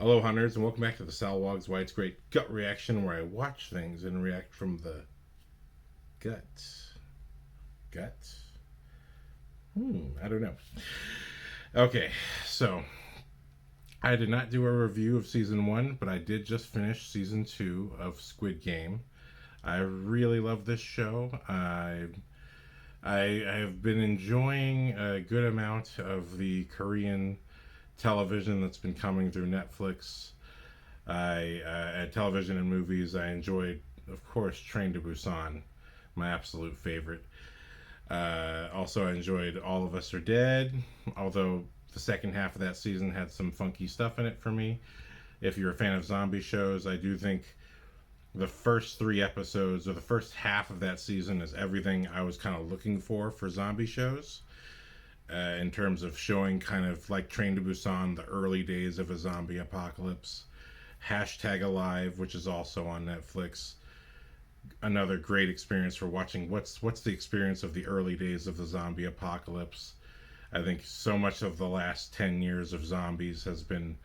Hello, hunters, and welcome back to the Salawag's Why It's Great Gut Reaction, where I watch things and react from the gut. Gut? I don't know. Okay, so I did not do a review of season one, but I did just finish season two of Squid Game. I really love this show. I have been enjoying a good amount of the Korean television that's been coming through Netflix. At television and movies, I enjoyed, of course, Train to Busan, my absolute favorite. Also, I enjoyed All of Us Are Dead, although the second half of that season had some funky stuff in it for me. If you're a fan of zombie shows, I do think the first three episodes, or the first half of that season, is everything I was kind of looking for zombie shows. In terms of showing kind of like Train to Busan, the early days of a zombie apocalypse. Hashtag Alive, which is also on Netflix. Another great experience for watching what's the experience of the early days of the zombie apocalypse. I think so much of the last 10 years of zombies has been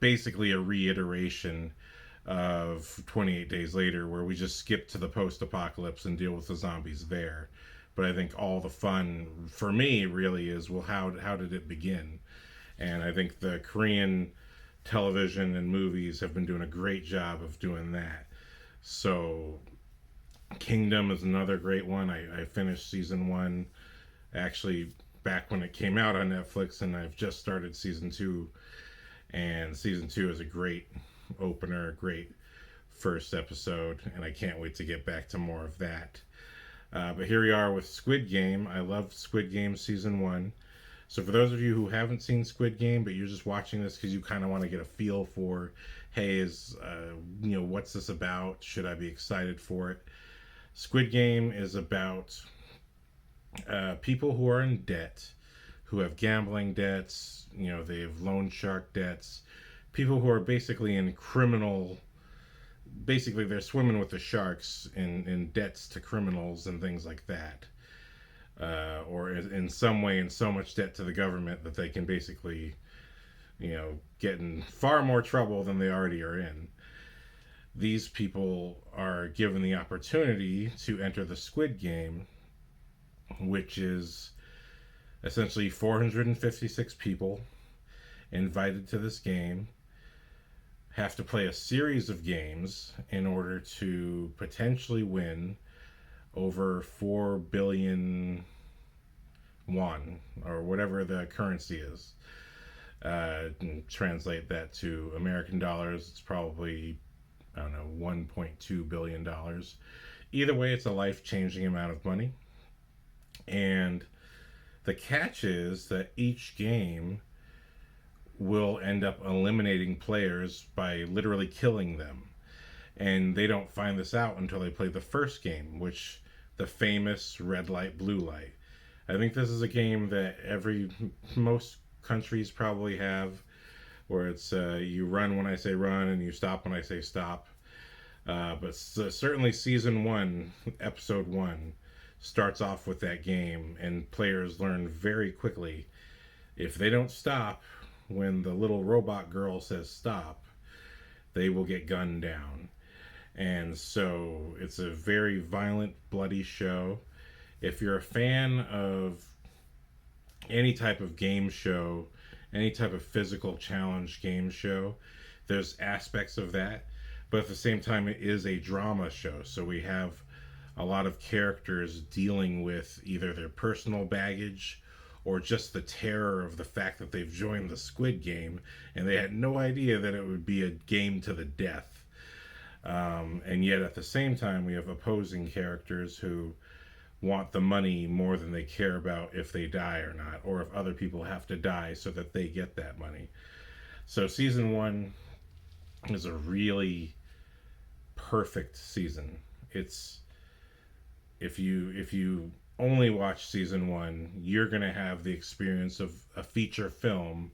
basically a reiteration of 28 Days Later, where we just skip to the post-apocalypse and deal with the zombies there. But I think all the fun for me really is, well, how did it begin? And I think the Korean television and movies have been doing a great job of doing that. So Kingdom is another great one. I finished season one actually back when it came out on Netflix, and I've just started season two. And season two is a great opener, great first episode, and I can't wait to get back to more of that. But here we are with Squid Game. I love Squid Game season one. So for those of you who haven't seen Squid Game, but you're just watching this because you kind of want to get a feel for, hey, what's this about? Should I be excited for it? Squid Game is about people who are in debt, who have gambling debts. They have loan shark debts. People who are basically in criminal. Basically, they're swimming with the sharks in debts to criminals and things like that. Or in some way in so much debt to the government that they can basically, get in far more trouble than they already are in. These people are given the opportunity to enter the Squid Game, which is essentially 456 people invited to this game, have to play a series of games in order to potentially win over 4 billion won, or whatever the currency is. And translate that to American dollars, it's probably, I don't know, $1.2 billion. Either way, it's a life-changing amount of money. And the catch is that each game will end up eliminating players by literally killing them. And they don't find this out until they play the first game, which the famous red light, blue light. I think this is a game that most countries probably have, where it's you run when I say run and you stop when I say stop. But certainly season one, episode one, starts off with that game, and players learn very quickly, if they don't stop when the little robot girl says stop, they will get gunned down. And so it's a very violent, bloody show. If you're a fan of any type of game show, any type of physical challenge game show, there's aspects of that. But at the same time, it is a drama show. So we have a lot of characters dealing with either their personal baggage or just the terror of the fact that they've joined the Squid Game and they had no idea that it would be a game to the death. And yet at the same time, we have opposing characters who want the money more than they care about if they die or not, or if other people have to die so that they get that money. So season one is a really perfect season. It's if you only watch season one, you're going to have the experience of a feature film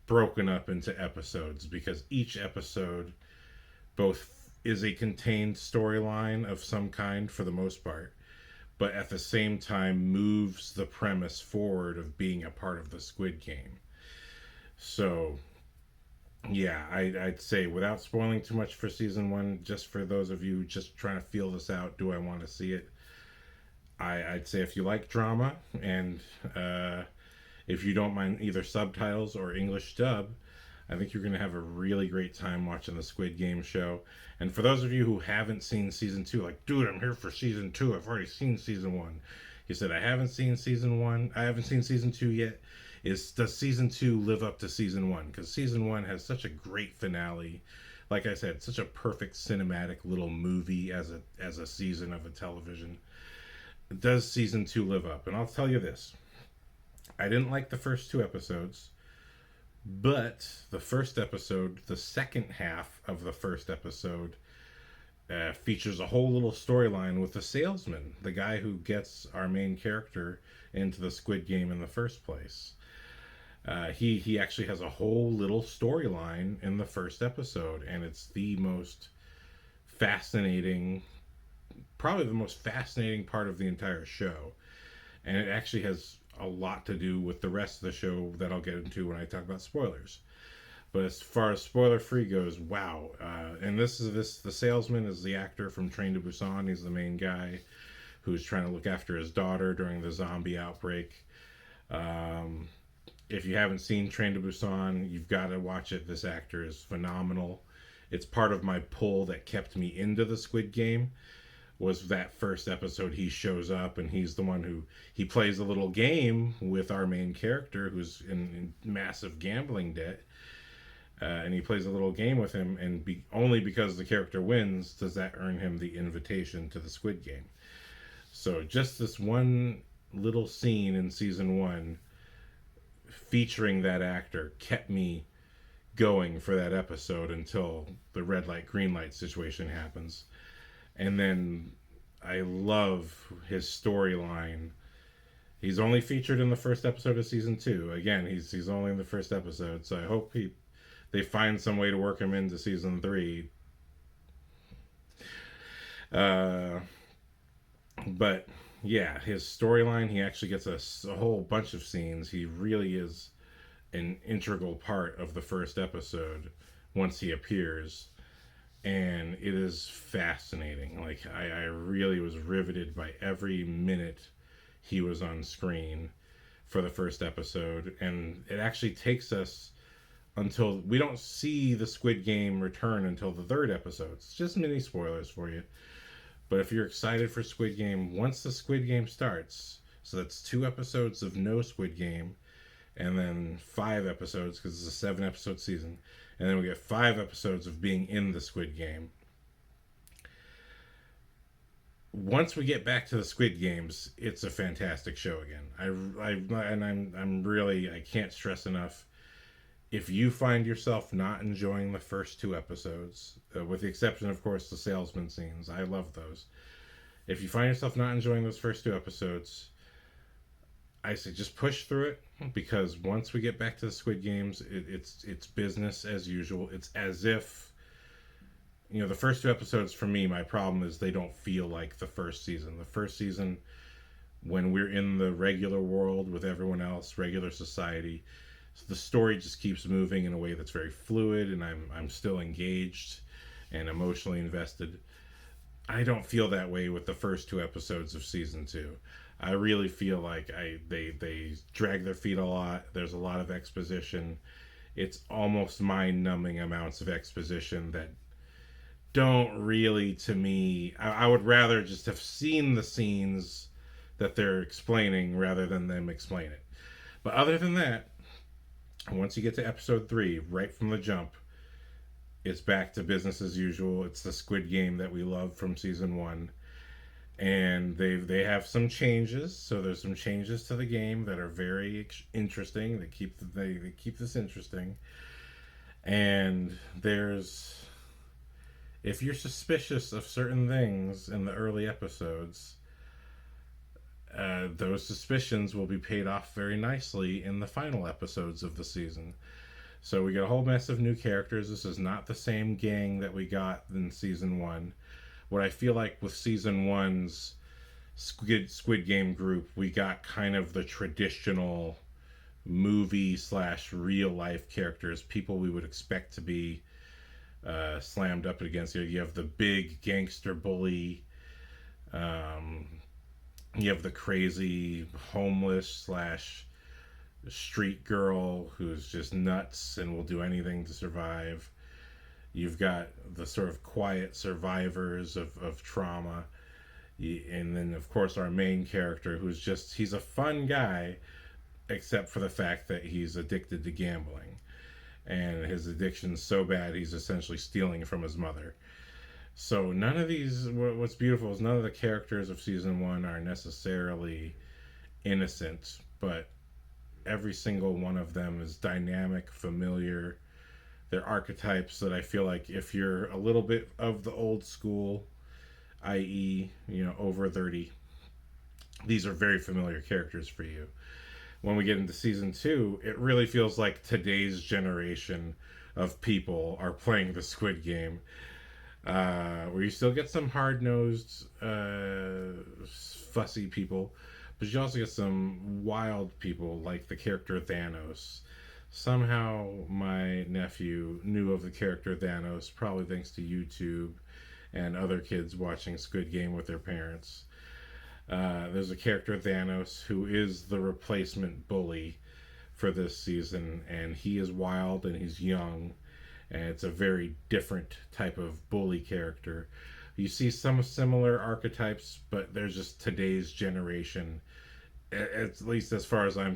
broken up into episodes, because each episode both is a contained storyline of some kind for the most part, but at the same time moves the premise forward of being a part of the Squid Game. So Yeah, I'd say without spoiling too much for season one, just for those of you just trying to feel this out, do I want to see it? I'd say if you like drama and uh, if you don't mind either subtitles or English dub, I think you're going to have a really great time watching the Squid Game show. And for those of you who haven't seen season two, like, dude, I'm here for season two. I've already seen season one. He said, I haven't seen season one. I haven't seen season two yet. Does season two live up to season one? Because season one has such a great finale. Like I said, such a perfect cinematic little movie as a season of a television. Does season two live up? And I'll tell you this: I didn't like the first two episodes. But the first episode, the second half of the first episode, features a whole little storyline with the salesman, the guy who gets our main character into the Squid Game in the first place. He actually has a whole little storyline in the first episode, and it's the most fascinating, probably the most fascinating part of the entire show. And it actually has a lot to do with the rest of the show that I'll get into when I talk about spoilers. But as far as spoiler free goes, wow! And the salesman is the actor from Train to Busan. He's the main guy who's trying to look after his daughter during the zombie outbreak. Um, if you haven't seen Train to Busan, you've got to watch it. This actor is phenomenal. It's part of my pull that kept me into the Squid Game. Was that first episode he shows up and he's the one who he plays a little game with our main character who's in massive gambling debt, and he plays a little game with him, and only because the character wins does that earn him the invitation to the Squid Game. So just this one little scene in season one featuring that actor kept me going for that episode until the red light green light situation happens. And then I love his storyline. He's only featured in the first episode of season two. Again, he's only in the first episode, so I hope they find some way to work him into season three. Uh, but yeah, his storyline, he actually gets a whole bunch of scenes. He really is an integral part of the first episode once he appears. And it is fascinating. Like, I really was riveted by every minute he was on screen for the first episode. And it actually takes us until we don't see the Squid Game return until the third episode. It's just mini spoilers for you. But if you're excited for Squid Game, once the Squid Game starts, so that's 2 episodes of no Squid Game, and then 5 episodes, because it's a 7 episode season, and then we get 5 episodes of being in the Squid Game. Once we get back to the Squid Games, it's a fantastic show again. I'm really, I can't stress enough. If you find yourself not enjoying the first 2 episodes, with the exception, of course, the salesman scenes, I love those. If you find yourself not enjoying those first 2 episodes, I say just push through it, because once we get back to the Squid Games, it's business as usual. It's as if, the first 2 episodes for me, my problem is they don't feel like the first season. The first season, when we're in the regular world with everyone else, regular society, so the story just keeps moving in a way that's very fluid, and I'm still engaged and emotionally invested. I don't feel that way with the first 2 episodes of season two. I really feel like they drag their feet a lot. There's a lot of exposition. It's almost mind-numbing amounts of exposition that don't really, to me, I would rather just have seen the scenes that they're explaining rather than them explain it. But other than that, once you get to episode 3, right from the jump, it's back to business as usual. It's the Squid Game that we love from season 1. And they have some changes. So there's some changes to the game that are very interesting. They keep this interesting. And there's, if you're suspicious of certain things in the early episodes, those suspicions will be paid off very nicely in the final episodes of the season. So we get a whole mess of new characters. This is not the same gang that we got in season 1. What I feel like with season 1's Squid Game group, we got kind of the traditional movie slash real life characters, people we would expect to be slammed up against. You have the big gangster bully. Um, you have the crazy homeless slash street girl who's just nuts and will do anything to survive. You've got the sort of quiet survivors of trauma. And then, of course, our main character who's just, he's a fun guy, except for the fact that he's addicted to gambling. And his addiction's so bad, he's essentially stealing from his mother. So none of these, what's beautiful is none of the characters of season one are necessarily innocent, but every single one of them is dynamic, familiar. They're archetypes that I feel like if you're a little bit of the old school, i.e., over 30, these are very familiar characters for you. When we get into season two, it really feels like today's generation of people are playing the Squid Game. Where you still get some hard-nosed, fussy people, but you also get some wild people like the character Thanos. Somehow my nephew knew of the character Thanos, probably thanks to YouTube and other kids watching Squid Game with their parents. There's a character Thanos who is the replacement bully for this season, and he is wild and he's young, and it's a very different type of bully character. You see some similar archetypes, but there's just today's generation. At least as far as I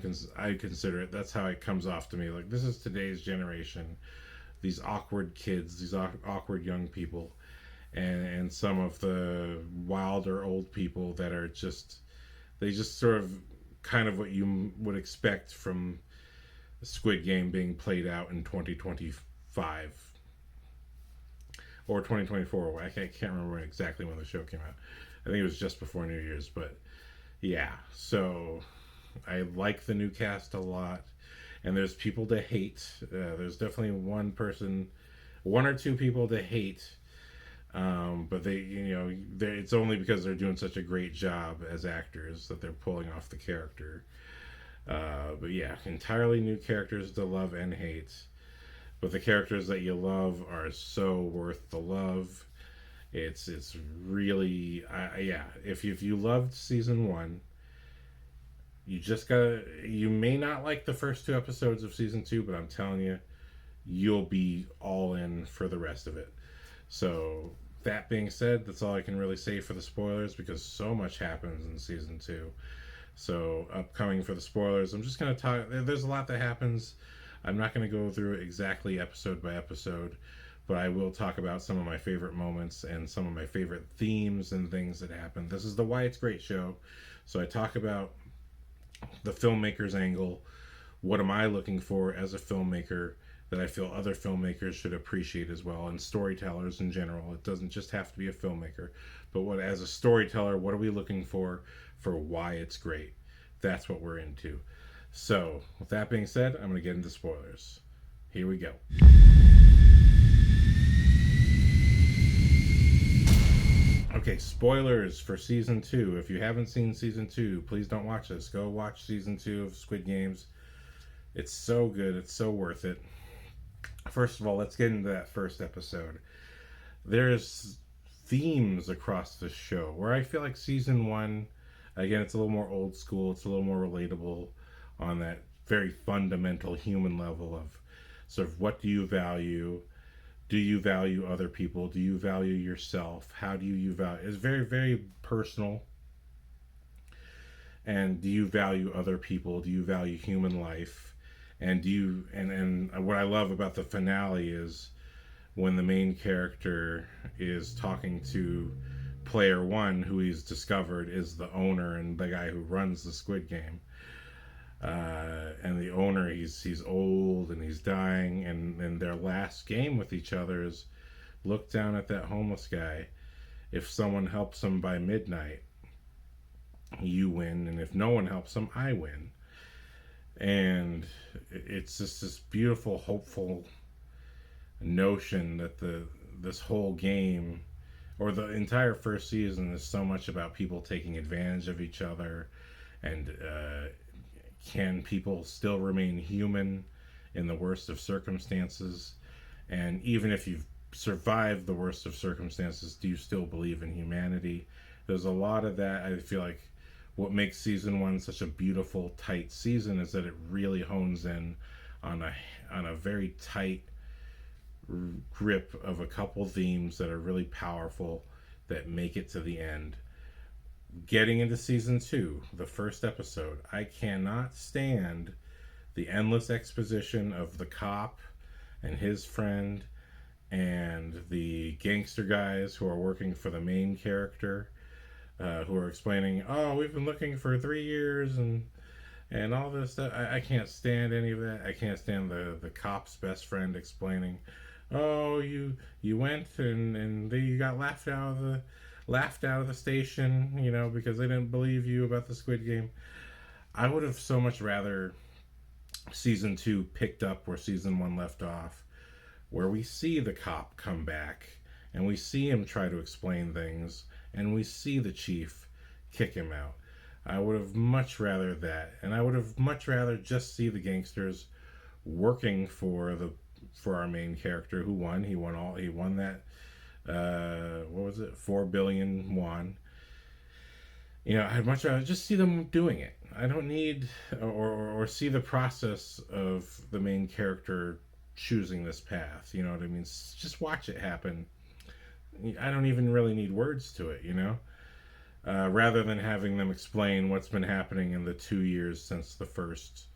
consider it, that's how it comes off to me. Like, this is today's generation. These awkward kids, these awkward young people, and some of the wilder old people that are just, they just sort of kind of what you would expect from Squid Game being played out in 2025 or 2024. I can't remember exactly when the show came out. I think it was just before New Year's, but yeah. So I like the new cast a lot, and there's people to hate. There's definitely one or two people to hate. But it's only because they're doing such a great job as actors that they're pulling off the character. But yeah, entirely new characters to love and hate. But the characters that you love are so worth the love. It's really, yeah. If you loved season one, you may not like the first two episodes of season two, but I'm telling you, you'll be all in for the rest of it. So that being said, that's all I can really say for the spoilers, because so much happens in season two. So upcoming for the spoilers, I'm just going to talk. There's a lot that happens. I'm not going to go through it exactly episode by episode, but I will talk about some of my favorite moments and some of my favorite themes and things that happen. This is the Why It's Great show. So I talk about the filmmaker's angle. What am I looking for as a filmmaker that I feel other filmmakers should appreciate as well, and storytellers in general. It doesn't just have to be a filmmaker, but as a storyteller, what are we looking for Why It's Great? That's what we're into. So with that being said, I'm going to get into spoilers. Here we go. Okay, spoilers for season two. If you haven't seen season two, please don't watch this. Go watch season two of Squid Games. It's so good. It's so worth it. First of all, let's get into that first episode. There's themes across the show where I feel like season one, again, it's a little more old school. It's a little more relatable on that very fundamental human level of sort of, what do you value? Do you value other people? Do you value yourself? How do you value? It's very, very personal. And do you value other people? Do you value human life? And do you, and what I love about the finale is when the main character is talking to player one, who he's discovered is the owner and the guy who runs the Squid Game. And the owner, he's old and he's dying, and their last game with each other is, look down at that homeless guy. If someone helps him by midnight, you win, and if no one helps him, I win. And it's just this beautiful, hopeful notion that this whole game, or the entire first season, is so much about people taking advantage of each other and can people still remain human in the worst of circumstances? And even if you've survived the worst of circumstances, do you still believe in humanity? There's a lot of that. I feel like what makes season one such a beautiful, tight season is that it really hones in on a very tight grip of a couple themes that are really powerful that make it to the end. Getting into season two, the first episode, I cannot stand the endless exposition of the cop and his friend and the gangster guys who are working for the main character, who are explaining, "Oh, we've been looking for 3 years and all this stuff." I can't stand any of that. I can't stand the cop's best friend explaining, "Oh, you went and you got laughed out of the station, because they didn't believe you about the Squid Game." I would have so much rather season two picked up where season one left off, where we see the cop come back and we see him try to explain things and we see the chief kick him out. I would have much rather that, and I would have much rather just see the gangsters working for our main character who won. He won that what was it, 4 billion won. I'd much rather just see them doing it. I don't need or see the process of the main character choosing this path. You know what I mean? Just watch it happen. I don't even really need words to it. Rather than having them explain what's been happening in the 2 years since the first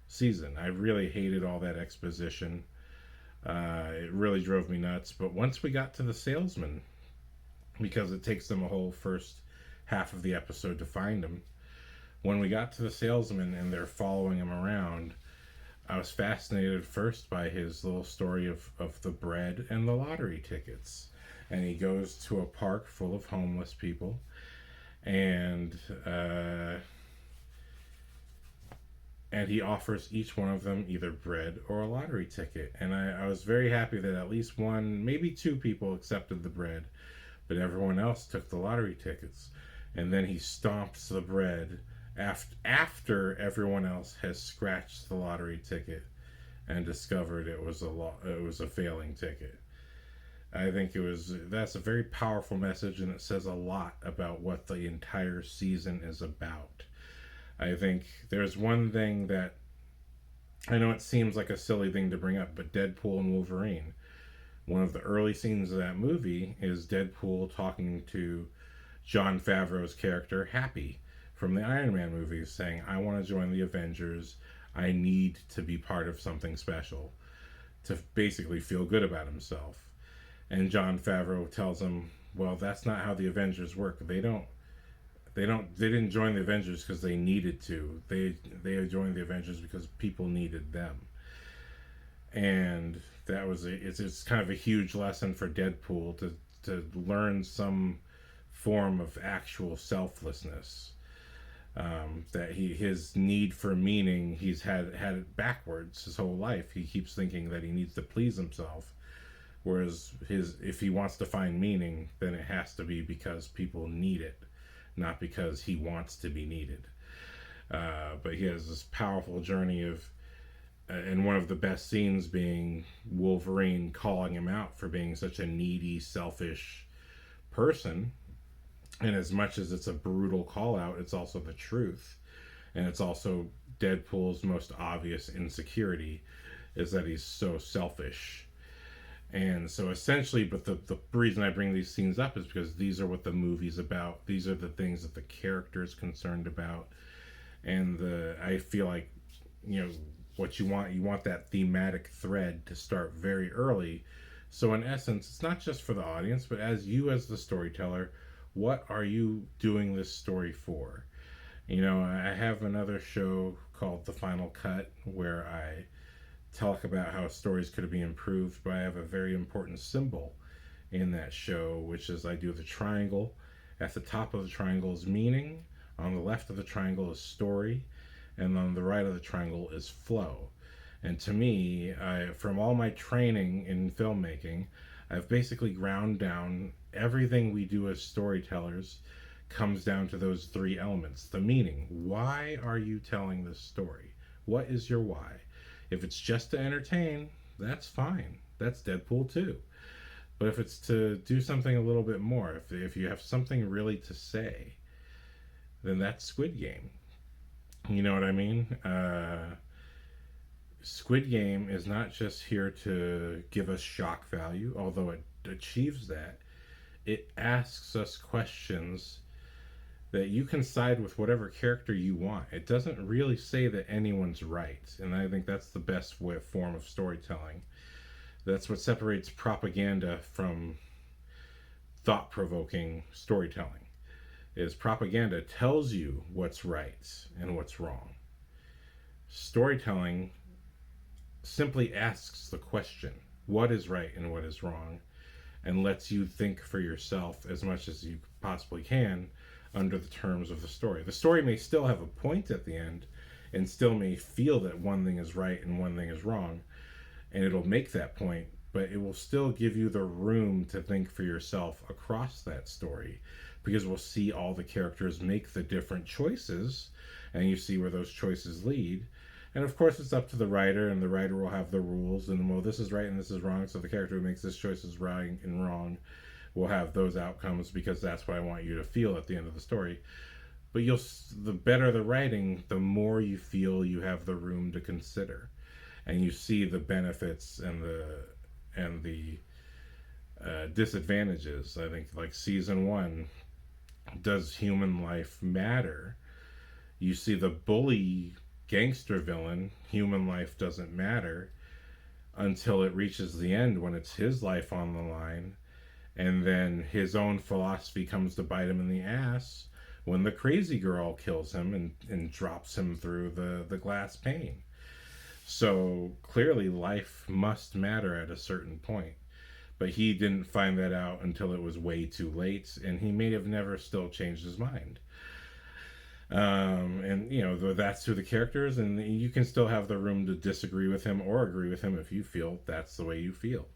season. I really hated all that exposition. It really drove me nuts. But once we got to the salesman, because it takes them a whole first half of the episode to find him, when we got to the salesman and they're following him around, I was fascinated first by his little story of the bread and the lottery tickets. And he goes to a park full of homeless people, and he offers each one of them either bread or a lottery ticket. And I was very happy that at least one, maybe two people accepted the bread, but everyone else took the lottery tickets. And then he stomps the bread after everyone else has scratched the lottery ticket and discovered it was a failing ticket. I think that's a very powerful message, and it says a lot about what the entire season is about. I think there's one thing that, I know it seems like a silly thing to bring up, but Deadpool and Wolverine, one of the early scenes of that movie is Deadpool talking to Jon Favreau's character, Happy, from the Iron Man movies, saying, "I want to join the Avengers. I need to be part of something special," to basically feel good about himself. And Jon Favreau tells him, "Well, that's not how the Avengers work. They didn't join the Avengers because they needed to. They joined the Avengers because people needed them." And it's kind of a huge lesson for Deadpool to learn some form of actual selflessness. That his need for meaning, he's had it backwards his whole life. He keeps thinking that he needs to please himself, whereas if he wants to find meaning, then it has to be because people need it, not because he wants to be needed. But he has this powerful journey of, and one of the best scenes being Wolverine calling him out for being such a needy, selfish person. And as much as it's a brutal call out, it's also the truth. And it's also Deadpool's most obvious insecurity, is that he's so selfish. And so essentially, but the reason I bring these scenes up is because these are what the movie's about. These are the things that the character is concerned about. And I feel like, what you want that thematic thread to start very early. So in essence, it's not just for the audience, but as the storyteller, what are you doing this story for? I have another show called The Final Cut where I talk about how stories could be improved, but I have a very important symbol in that show, which is I do the triangle. At the top of the triangle is meaning, on the left of the triangle is story, and on the right of the triangle is flow. And to me, from all my training in filmmaking, I've basically ground down everything we do as storytellers comes down to those three elements. The meaning. Why are you telling this story? What is your why? If it's just to entertain, that's fine. That's Deadpool 2. But if it's to do something a little bit more, if you have something really to say, then that's Squid Game. You know what I mean? Squid Game is not just here to give us shock value, although it achieves that. It asks us questions that you can side with whatever character you want. It doesn't really say that anyone's right, and I think that's the best form of storytelling. That's what separates propaganda from thought-provoking storytelling. Is propaganda tells you what's right and what's wrong. Storytelling simply asks the question, what is right and what is wrong, and lets you think for yourself as much as you possibly can under the terms of the story. The story may still have a point at the end and still may feel that one thing is right and one thing is wrong, and it'll make that point, but it will still give you the room to think for yourself across that story, because we'll see all the characters make the different choices, and you see where those choices lead. And of course, it's up to the writer, and the writer will have the rules, and well, this is right and this is wrong, so the character who makes this choice is right and wrong will have those outcomes, because that's what I want you to feel at the end of the story. But the better the writing, the more you feel you have the room to consider, and you see the benefits and the disadvantages. I think, like season 1, does human life matter? You see the bully gangster villain, human life doesn't matter, until it reaches the end when it's his life on the line, and then his own philosophy comes to bite him in the ass when the crazy girl kills him and drops him through the glass pane. So clearly life must matter at a certain point. But he didn't find that out until it was way too late, and he may have never still changed his mind. And you know, that's who the character is, and you can still have the room to disagree with him or agree with him if you feel that's the way you feel.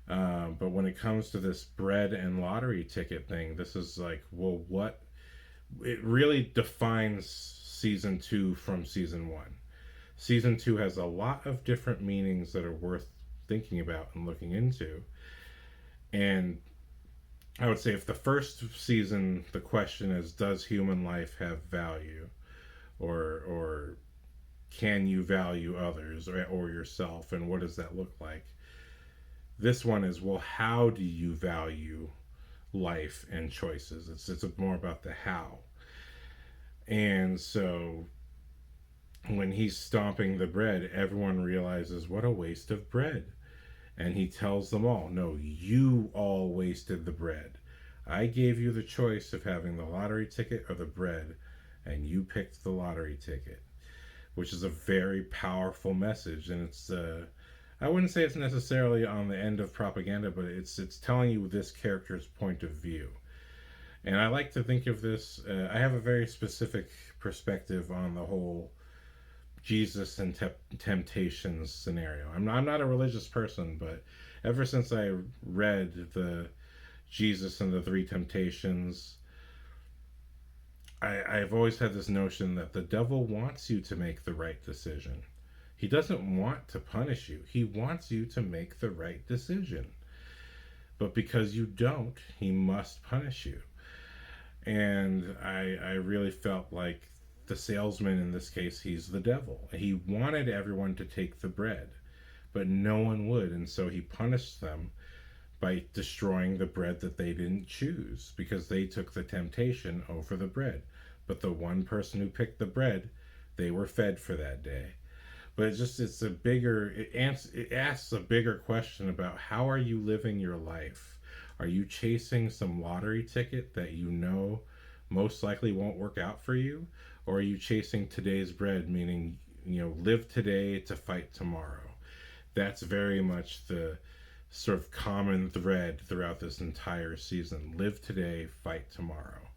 But when it comes to this bread and lottery ticket thing, this is like, well, what? It really defines season 2 from season 1. Season 2 has a lot of different meanings that are worth thinking about and looking into. And I would say if the first season, the question is, does human life have value? Or can you value others or yourself? And what does that look like? This one is, well, how do you value life and choices? It's more about the how. And so when he's stomping the bread, everyone realizes what a waste of bread. And he tells them all, no, you all wasted the bread. I gave you the choice of having the lottery ticket or the bread, and you picked the lottery ticket, which is a very powerful message. And it's, I wouldn't say it's necessarily on the end of propaganda, but it's telling you this character's point of view. And I like to think of this, I have a very specific perspective on the whole Jesus and temptations scenario. I'm not a religious person, but ever since I read the Jesus and the Three Temptations, I've always had this notion that the devil wants you to make the right decision. He doesn't want to punish you. He wants you to make the right decision. But because you don't, he must punish you. And I really felt like the salesman in this case, he's the devil. He wanted everyone to take the bread, but no one would, and so he punished them by destroying the bread that they didn't choose, because they took the temptation over the bread. But the one person who picked the bread, they were fed for that day. But it asks a bigger question about, how are you living your life? Are you chasing some lottery ticket that you know most likely won't work out for you? Or are you chasing today's bread, meaning, live today to fight tomorrow? That's very much the sort of common thread throughout this entire season. Live today, fight tomorrow.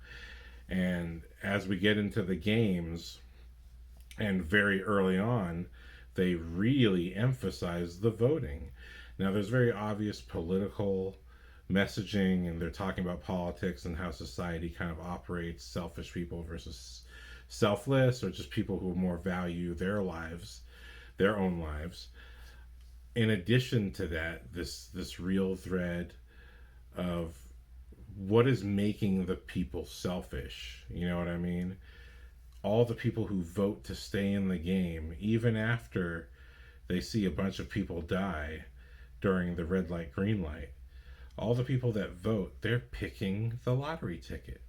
And as we get into the games, and very early on, they really emphasize the voting. Now, there's very obvious political messaging, and they're talking about politics and how society kind of operates, selfish people versus selfless, or just people who more value their lives, their own lives. In addition to that, this real thread of what is making the people selfish. You know what I mean? All the people who vote to stay in the game, even after they see a bunch of people die during the red light, green light, all the people that vote, they're picking the lottery ticket.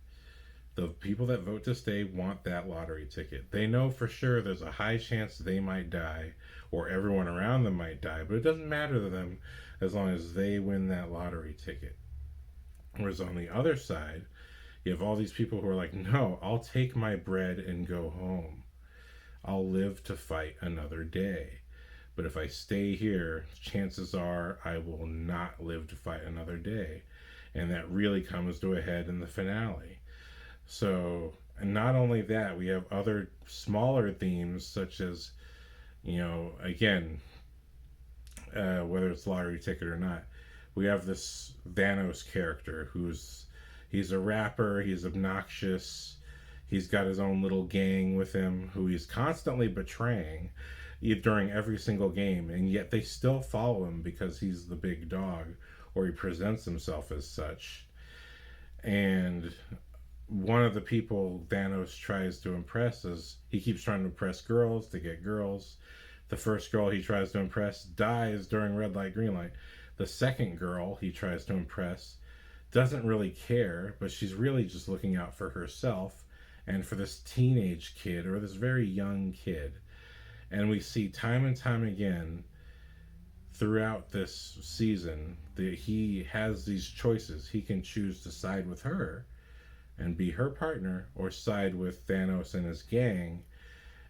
The people that vote to stay want that lottery ticket. They know for sure there's a high chance they might die or everyone around them might die, but it doesn't matter to them as long as they win that lottery ticket. Whereas on the other side, you have all these people who are like, no, I'll take my bread and go home. I'll live to fight another day. But if I stay here, chances are I will not live to fight another day. And that really comes to a head in the finale. So, and not only that, we have other smaller themes such as, again, whether it's lottery ticket or not, we have this Thanos character he's a rapper, he's obnoxious, he's got his own little gang with him who he's constantly betraying during every single game, and yet they still follow him because he's the big dog, or he presents himself as such. And one of the people Thanos tries to impress is he keeps trying to impress girls to get girls. The first girl he tries to impress dies during red light, green light. The second girl he tries to impress doesn't really care, but she's really just looking out for herself and for this teenage kid or this very young kid. And we see time and time again throughout this season that he has these choices. He can choose to side with her and be her partner or side with Thanos and his gang.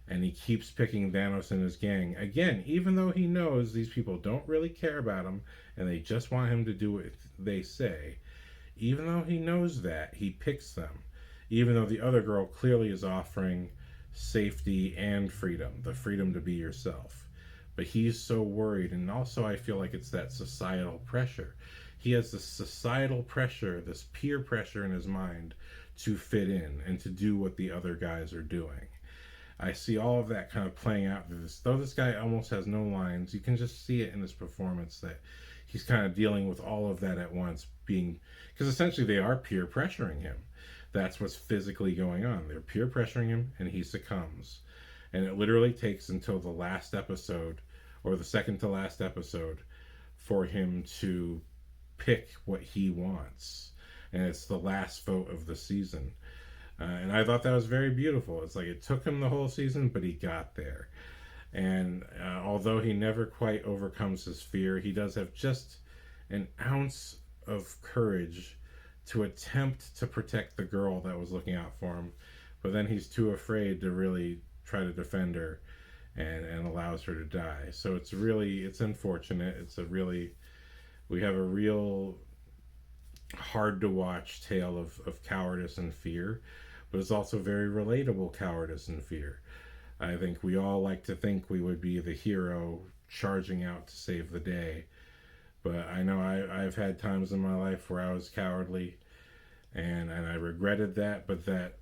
And he keeps picking Thanos and his gang. Again, even though he knows these people don't really care about him and they just want him to do what they say, even though he knows that, he picks them. Even though the other girl clearly is offering safety and freedom, the freedom to be yourself. But he's so worried, and also I feel like it's that societal pressure. He has this societal pressure, this peer pressure in his mind to fit in and to do what the other guys are doing. I see all of that kind of playing out through this. Though this guy almost has no lines, you can just see it in his performance that he's kind of dealing with all of that at once, because essentially they are peer pressuring him. That's what's physically going on. They're peer pressuring him, and he succumbs. And it literally takes until the last episode, or the second to last episode, for him to pick what he wants. And it's the last vote of the season. And I thought that was very beautiful. It's like it took him the whole season, but he got there. And although he never quite overcomes his fear, he does have just an ounce of courage to attempt to protect the girl that was looking out for him. But then he's too afraid to really try to defend her and allows her to die. So it's unfortunate. We have a real hard to watch tale of cowardice and fear, but it's also very relatable cowardice and fear. I think we all like to think we would be the hero charging out to save the day. But I know I've had times in my life where I was cowardly and I regretted that, but that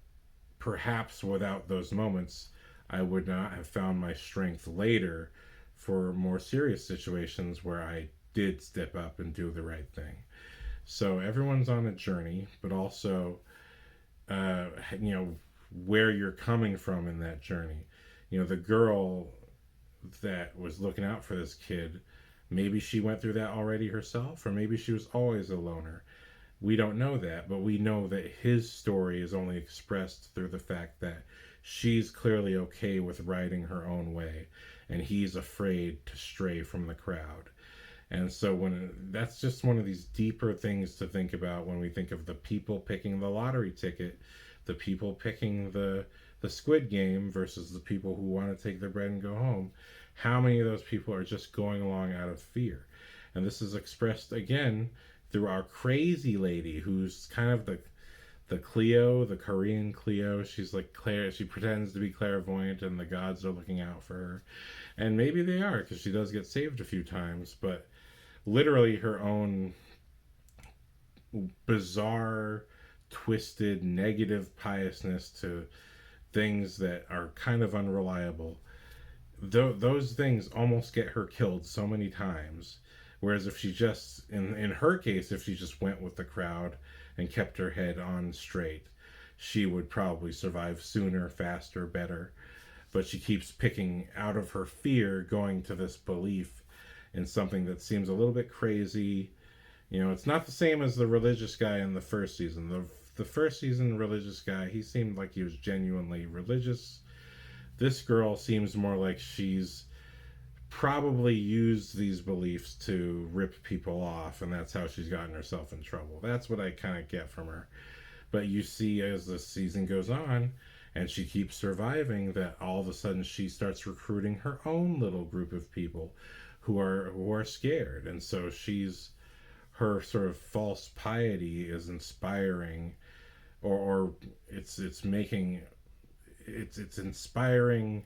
perhaps without those moments, I would not have found my strength later for more serious situations where I did step up and do the right thing. So everyone's on a journey, but also, where you're coming from in that journey. The girl that was looking out for this kid, maybe she went through that already herself, or maybe she was always a loner. We don't know that, but we know that his story is only expressed through the fact that she's clearly okay with riding her own way, and he's afraid to stray from the crowd. And so that's just one of these deeper things to think about when we think of the people picking the lottery ticket, the people picking the Squid Game versus the people who want to take their bread and go home. How many of those people are just going along out of fear? And this is expressed again through our crazy lady, who's kind of the Cleo, the Korean Cleo. She's like Claire. She pretends to be clairvoyant, and the gods are looking out for her. And maybe they are, because she does get saved a few times. But literally, her own bizarre, twisted, negative piousness to things that are kind of unreliable. Those things almost get her killed so many times. Whereas if she just, in her case, if she just went with the crowd and kept her head on straight, she would probably survive sooner, faster, better. But she keeps picking out of her fear, going to this belief in something that seems a little bit crazy. You know, it's not the same as the religious guy in the first season. The first season religious guy, he seemed like he was genuinely religious. This girl seems more like she's probably used these beliefs to rip people off, and that's how she's gotten herself in trouble. That's what I kind of get from her. But you see, as the season goes on and she keeps surviving, that all of a sudden she starts recruiting her own little group of people who are scared, and so she's, her sort of false piety is inspiring, or it's making, it's inspiring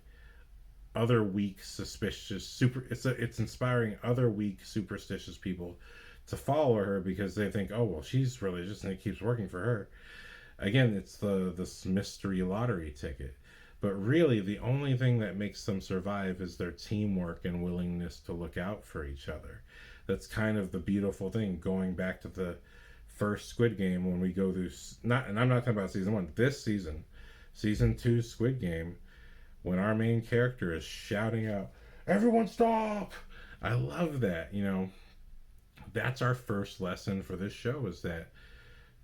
other weak suspicious super it's inspiring other weak superstitious people to follow her because they think, oh well, she's religious and it keeps working for her. Again, it's this mystery lottery ticket. But really the only thing that makes them survive is their teamwork and willingness to look out for each other. That's kind of the beautiful thing, going back to the first Squid Game, when we go through, not, and I'm not talking about season 1, this season, season 2 Squid Game, when our main character is shouting out, "Everyone stop!" I love that. You know, that's our first lesson for this show, is that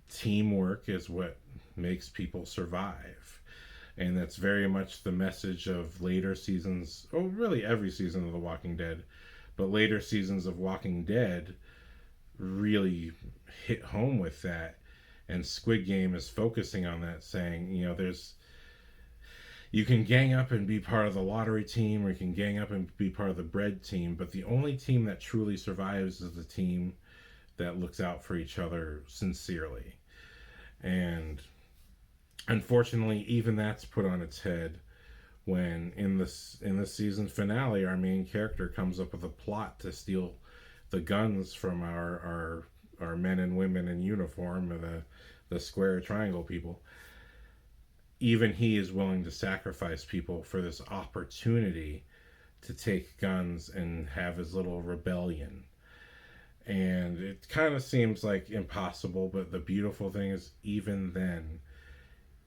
teamwork is what makes people survive. And that's very much the message of later seasons, oh, really every season of The Walking Dead, but later seasons of Walking Dead really hit home with that. And Squid Game is focusing on that, saying, you know, there's, you can gang up and be part of the lottery team, or you can gang up and be part of the bread team, but the only team that truly survives is the team that looks out for each other sincerely. And unfortunately, even that's put on its head when in the season finale, our main character comes up with a plot to steal the guns from our men and women in uniform, or the square triangle people. Even he is willing to sacrifice people for this opportunity to take guns and have his little rebellion. And it kind of seems like impossible, but the beautiful thing is, even then,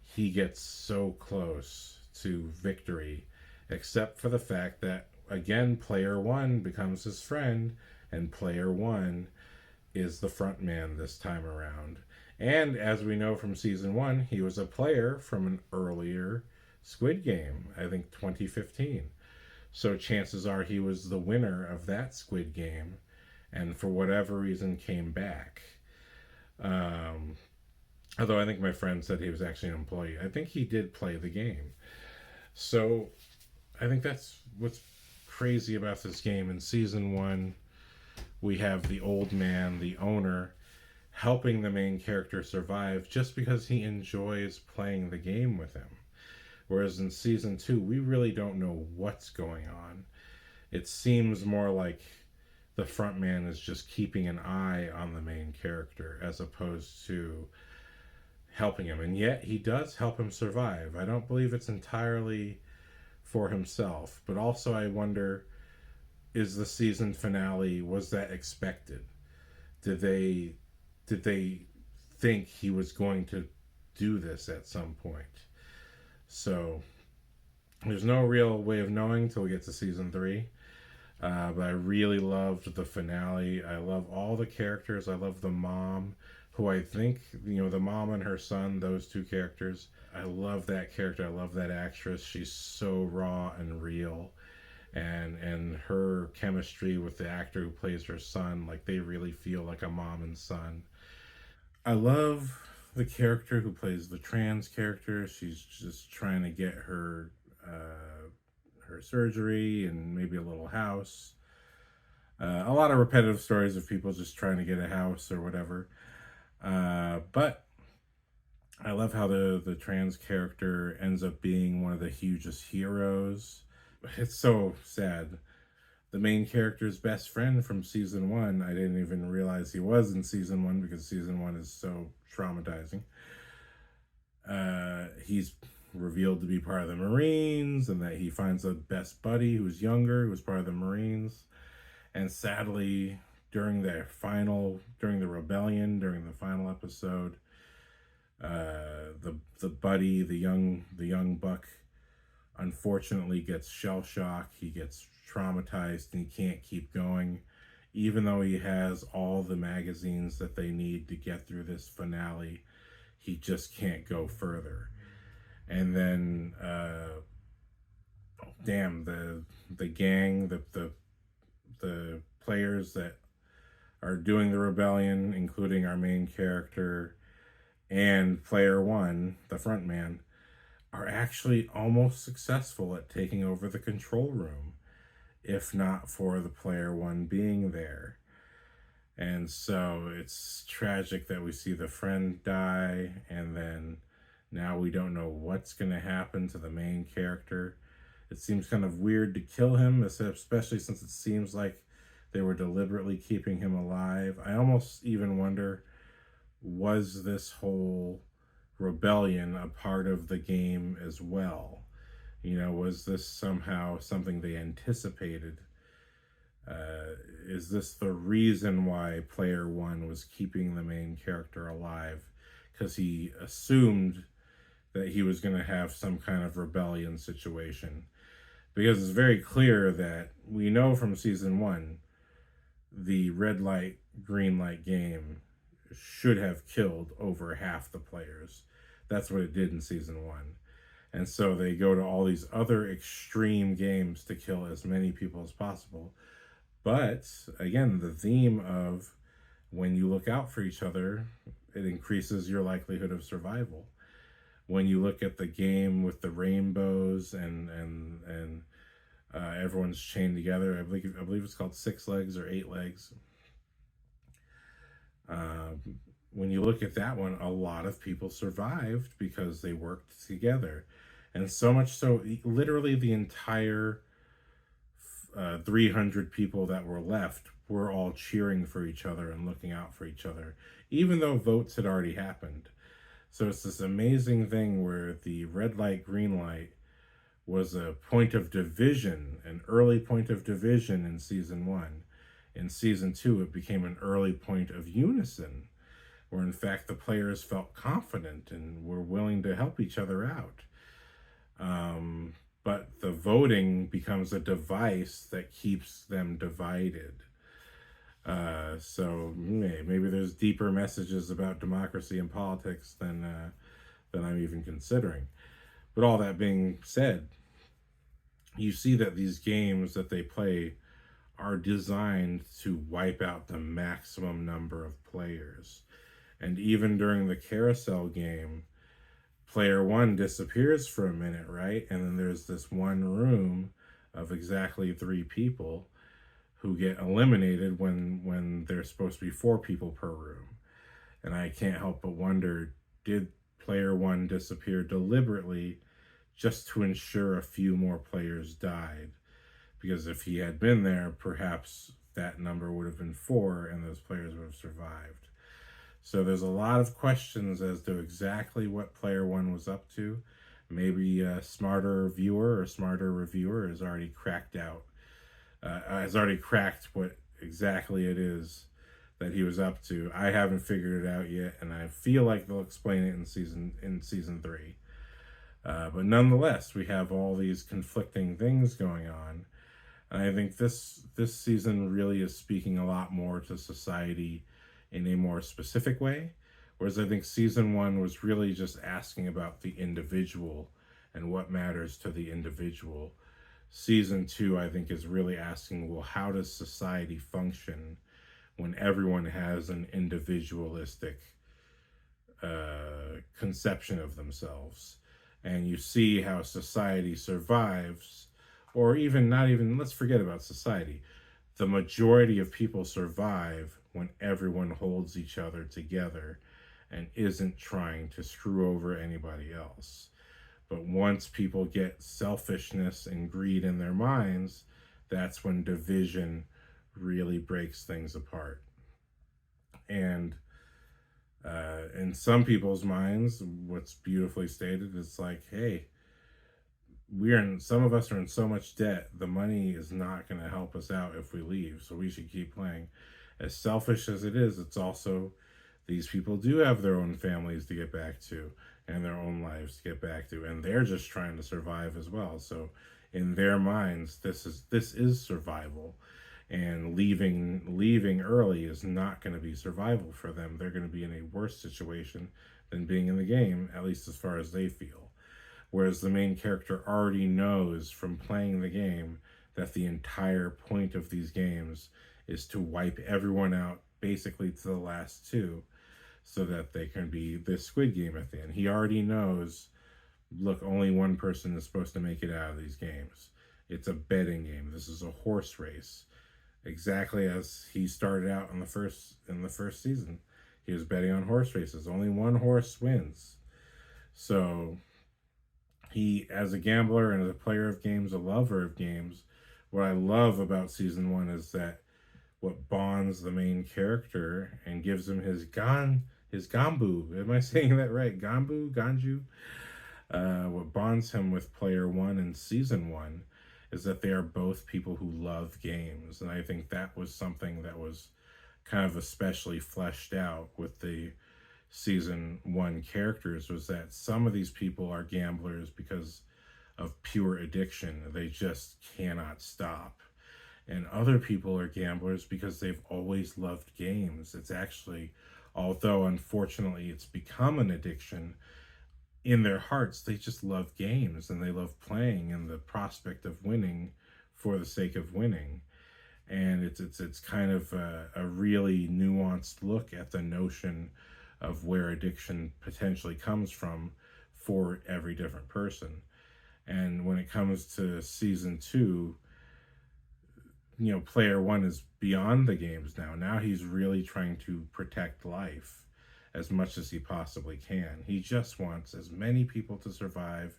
he gets so close to victory, except for the fact that, again, player one becomes his friend, and player one is the front man this time around. And as we know from season 1, he was a player from an earlier Squid Game, I think 2015. So chances are he was the winner of that Squid Game, and for whatever reason came back. Um, Although I think my friend said he was actually an employee. I think he did play the game. So I think that's what's crazy about this game. In season 1, we have the old man, the owner, helping the main character survive just because he enjoys playing the game with him. Whereas in season 2, we really don't know what's going on. It seems more like the front man is just keeping an eye on the main character as opposed to helping him. And yet he does help him survive. I don't believe it's entirely for himself, but also I wonder, is the season finale, was that expected? Did they think he was going to do this at some point? So there's no real way of knowing till we get to season 3. But I really loved the finale. I love all the characters. I love the mom, who I think, you know, the mom and her son, those two characters. I love that character. I love that actress. She's so raw and real. And her chemistry with the actor who plays her son, like they really feel like a mom and son. I love the character who plays the trans character. She's just trying to get her surgery and maybe a little house. A lot of repetitive stories of people just trying to get a house or whatever. But I love how the trans character ends up being one of the hugest heroes. It's so sad. the main character's best friend from season one. I didn't even realize he was in season one because season one is so traumatizing. He's revealed to be part of the Marines, and that he finds a best buddy who's younger, who's part of the Marines. And sadly, during the rebellion, during the final episode, the buddy, the young buck, unfortunately gets shell shock. He gets traumatized and he can't keep going, even though he has all the magazines that they need to get through this finale. He just can't go further. And then, damn, the gang, the players that are doing the rebellion, including our main character and player one, the front man, are actually almost successful at taking over the control room, if not for the player one being there. And so it's tragic that we see the friend die, and then now we don't know what's going to happen to the main character. It seems kind of weird to kill him, especially since it seems like they were deliberately keeping him alive. I almost even wonder, was this whole rebellion a part of the game as well? Was this somehow something they anticipated? Is this the reason why player one was keeping the main character alive? Because he assumed that he was going to have some kind of rebellion situation. Because it's very clear that we know from season one, the red light, green light game should have killed over half the players. That's what it did in season one. And so they go to all these other extreme games to kill as many people as possible. But again, the theme of when you look out for each other, it increases your likelihood of survival. When you look at the game with the rainbows and everyone's chained together, I believe it's called 6 legs or 8 legs. When you look at that one, a lot of people survived because they worked together. And so much so, literally the entire 300 people that were left were all cheering for each other and looking out for each other, even though votes had already happened. So it's this amazing thing where the red light, green light was a point of division, an early point of division in season one. In season two, it became an early point of unison, where in fact the players felt confident and were willing to help each other out. But the voting becomes a device that keeps them divided. So maybe there's deeper messages about democracy and politics than I'm even considering. But all that being said, you see that these games that they play are designed to wipe out the maximum number of players. And even during the carousel game, player one disappears for a minute, right? And then there's this one room of exactly 3 people who get eliminated when there's supposed to be 4 people per room. And I can't help but wonder, did player one disappear deliberately just to ensure a few more players died? Because if he had been there, perhaps that number would have been 4 and those players would have survived. So there's a lot of questions as to exactly what player one was up to. Maybe a smarter viewer or smarter reviewer has already cracked what exactly it is that he was up to. I haven't figured it out yet, and I feel like they'll explain it in season 3. But nonetheless, we have all these conflicting things going on. And I think this season really is speaking a lot more to society in a more specific way. Whereas I think season 1 was really just asking about the individual and what matters to the individual. Season 2, I think, is really asking, well, how does society function when everyone has an individualistic conception of themselves? And you see how society survives, or let's forget about society. The majority of people survive when everyone holds each other together and isn't trying to screw over anybody else. But once people get selfishness and greed in their minds, that's when division really breaks things apart. And in some people's minds, what's beautifully stated is like, hey, some of us are in so much debt, the money is not going to help us out if we leave, so we should keep playing. As selfish as it is, it's also, these people do have their own families to get back to and their own lives to get back to, and they're just trying to survive as well. So in their minds, this is survival, and leaving early is not going to be survival for them. They're going to be in a worse situation than being in the game, at least as far as they feel. Whereas the main character already knows from playing the game that the entire point of these games is to wipe everyone out basically to the last two, so that they can be the Squid Game at the end. He already knows, look, only one person is supposed to make it out of these games. It's a betting game. This is a horse race. Exactly as he started out in the first season. He was betting on horse races. Only one horse wins. So he, as a gambler and as a player of games, a lover of games, what I love about season one is that what bonds the main character and gives him his gambu. Am I saying that right? Ganju. What bonds him with player one in season one is that they are both people who love games, and I think that was something that was kind of especially fleshed out with the season one characters, was that some of these people are gamblers because of pure addiction. They just cannot stop. And other people are gamblers because they've always loved games. It's actually, although unfortunately it's become an addiction, in their hearts they just love games and they love playing and the prospect of winning for the sake of winning. And it's kind of a really nuanced look at the notion of where addiction potentially comes from for every different person. And when it comes to season two, player one is beyond the games now. Now he's really trying to protect life as much as he possibly can. He just wants as many people to survive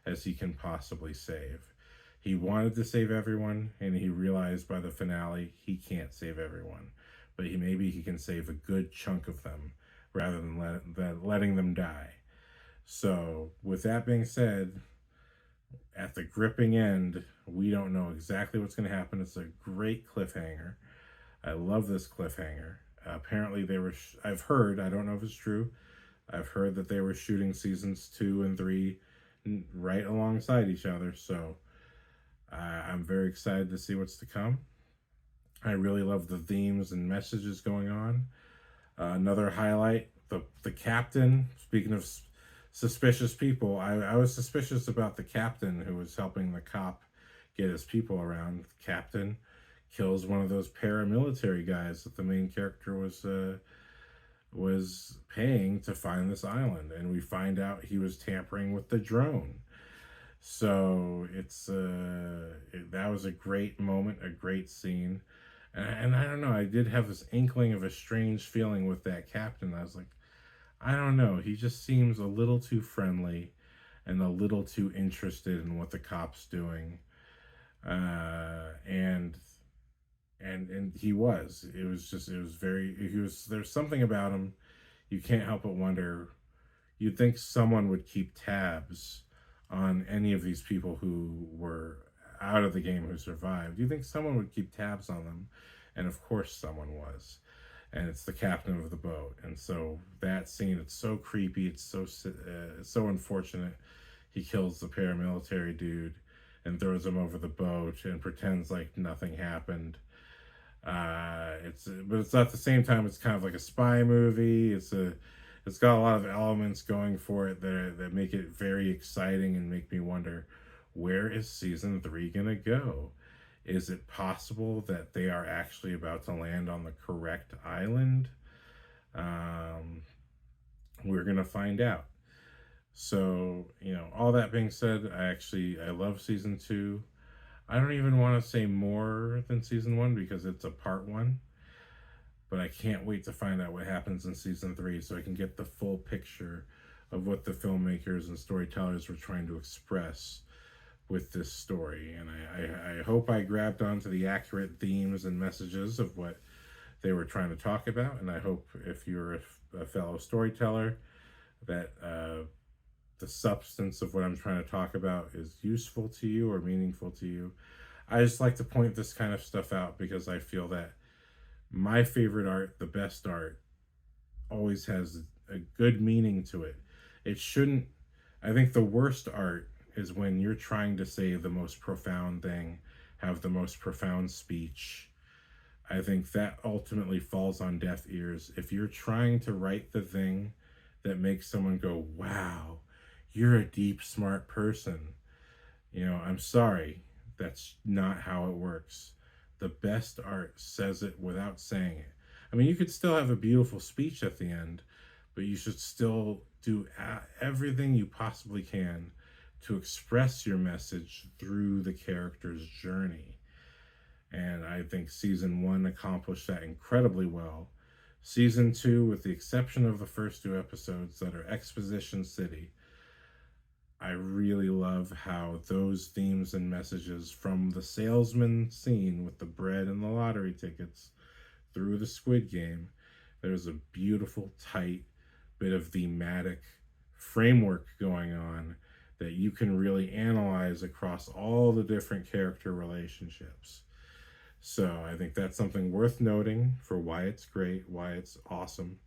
as he can possibly save. He wanted to save everyone, and he realized by the finale he can't save everyone. But maybe he can save a good chunk of them rather than letting them die. So, with that being said, at the gripping end, we don't know exactly what's going to happen. It's a great cliffhanger. I love this cliffhanger. Apparently, I've heard, I don't know if it's true, I've heard that they were shooting seasons 2 and 3 right alongside each other. So, I'm very excited to see what's to come. I really love the themes and messages going on. Another highlight, the captain. Speaking of suspicious people, I was suspicious about the captain who was helping the cop get his people around. The captain kills one of those paramilitary guys that the main character was paying to find this island, and we find out he was tampering with the drone. So that was a great moment, a great scene. And I don't know, I did have this inkling of a strange feeling with that captain. I was like, I don't know, he just seems a little too friendly and a little too interested in what the cop's doing. And he was. There's something about him, you can't help but wonder. You'd think someone would keep tabs on any of these people who were out of the game who survived. You think someone would keep tabs on them, and of course someone was, and it's the captain of the boat. And so that scene, it's so creepy, it's so unfortunate. He kills the paramilitary dude and throws him over the boat and pretends like nothing happened. But it's at the same time, it's kind of like a spy movie. It's got a lot of elements going for it that make it very exciting and make me wonder, where is season 3 gonna go? Is it possible that they are actually about to land on the correct island? We're gonna find out. So, all that being said, I love season 2. I don't even want to say more than season 1 because it's a part 1. But I can't wait to find out what happens in season 3 so I can get the full picture of what the filmmakers and storytellers were trying to express with this story. And I hope I grabbed onto the accurate themes and messages of what they were trying to talk about. And I hope if you're a fellow storyteller that the substance of what I'm trying to talk about is useful to you or meaningful to you. I just like to point this kind of stuff out because I feel that my favorite art, the best art, always has a good meaning to it. It shouldn't, I think the worst art is when you're trying to say the most profound thing, have the most profound speech. I think that ultimately falls on deaf ears. If you're trying to write the thing that makes someone go, wow, you're a deep, smart person, I'm sorry. That's not how it works. The best art says it without saying it. I mean, you could still have a beautiful speech at the end, but you should still do everything you possibly can to express your message through the character's journey. And I think season one accomplished that incredibly well. Season two, with the exception of the first two episodes that are Exposition City, I really love how those themes and messages from the salesman scene with the bread and the lottery tickets through the Squid Game, there's a beautiful, tight bit of thematic framework going on that you can really analyze across all the different character relationships. So I think that's something worth noting for why it's great, why it's awesome,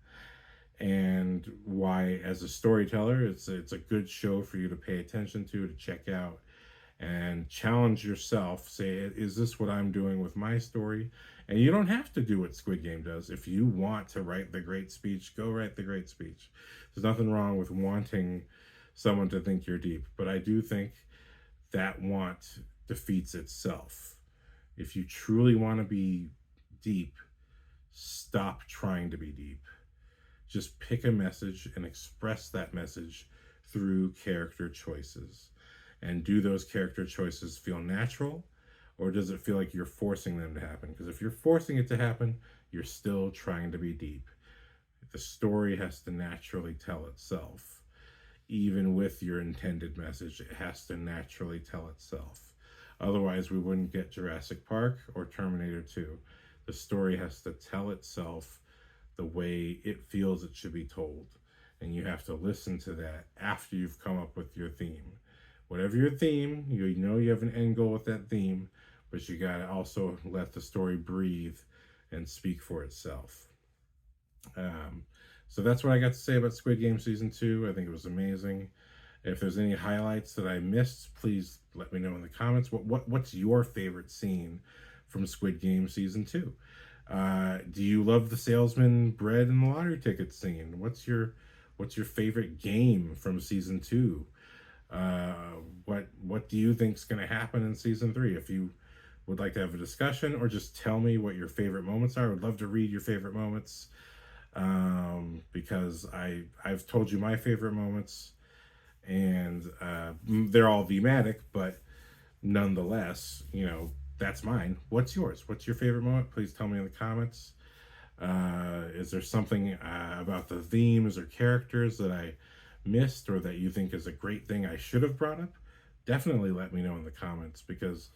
and why, as a storyteller, it's a good show for you to pay attention to check out, and challenge yourself. Say, is this what I'm doing with my story? And you don't have to do what Squid Game does. If you want to write the great speech, go write the great speech. There's nothing wrong with wanting someone to think you're deep, but I do think that want defeats itself. If you truly want to be deep, stop trying to be deep. Just pick a message and express that message through character choices. And do those character choices feel natural, or does it feel like you're forcing them to happen? Because if you're forcing it to happen, you're still trying to be deep. The story has to naturally tell itself. Even with your intended message, it has to naturally tell itself. Otherwise, we wouldn't get Jurassic Park or Terminator 2. The story has to tell itself the way it feels it should be told. And you have to listen to that after you've come up with your theme. Whatever your theme, you know you have an end goal with that theme, but you gotta also let the story breathe and speak for itself. So that's what I got to say about Squid Game Season 2. I think it was amazing. If there's any highlights that I missed, please let me know in the comments. What's your favorite scene from Squid Game Season 2? Do you love the salesman bread and the lottery ticket scene? What's your favorite game from Season 2? What do you think is going to happen in Season 3? If you would like to have a discussion, or just tell me what your favorite moments are, I would love to read your favorite moments, because I've told you my favorite moments, and they're all thematic, but nonetheless, that's mine. What's yours? What's your favorite moment? Please tell me in the comments. Is there something about the themes or characters that I missed, or that you think is a great thing I should have brought up? Definitely let me know in the comments, because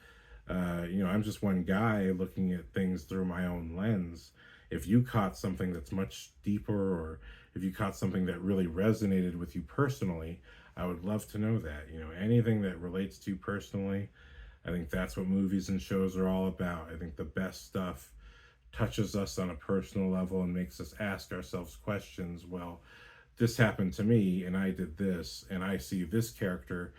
I'm just one guy looking at things through my own lens. If you caught something that's much deeper, or if you caught something that really resonated with you personally, I would love to know that. Anything that relates to you personally, I think that's what movies and shows are all about. I think the best stuff touches us on a personal level and makes us ask ourselves questions. Well, this happened to me and I did this, and I see this character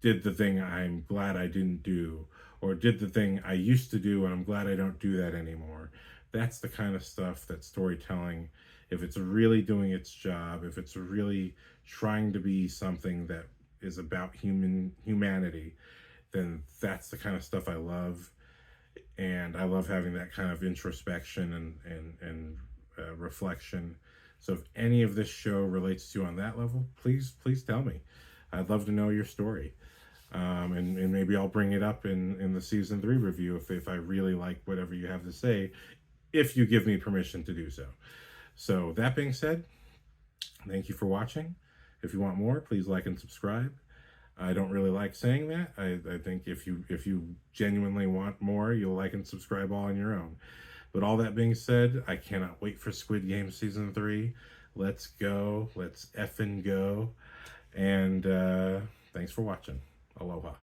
did the thing I'm glad I didn't do, or did the thing I used to do and I'm glad I don't do that anymore. That's the kind of stuff that storytelling, if it's really doing its job, if it's really trying to be something that is about humanity, then that's the kind of stuff I love. And I love having that kind of introspection and reflection. So if any of this show relates to you on that level, please tell me. I'd love to know your story. And maybe I'll bring it up in the Season 3 review if I really like whatever you have to say, if you give me permission to do so. So that being said, thank you for watching. If you want more, please like and subscribe. I don't really like saying that. I think if you genuinely want more, you'll like and subscribe all on your own. But all that being said, I cannot wait for Squid Game season 3. Let's go. Let's effing go. And thanks for watching. Aloha.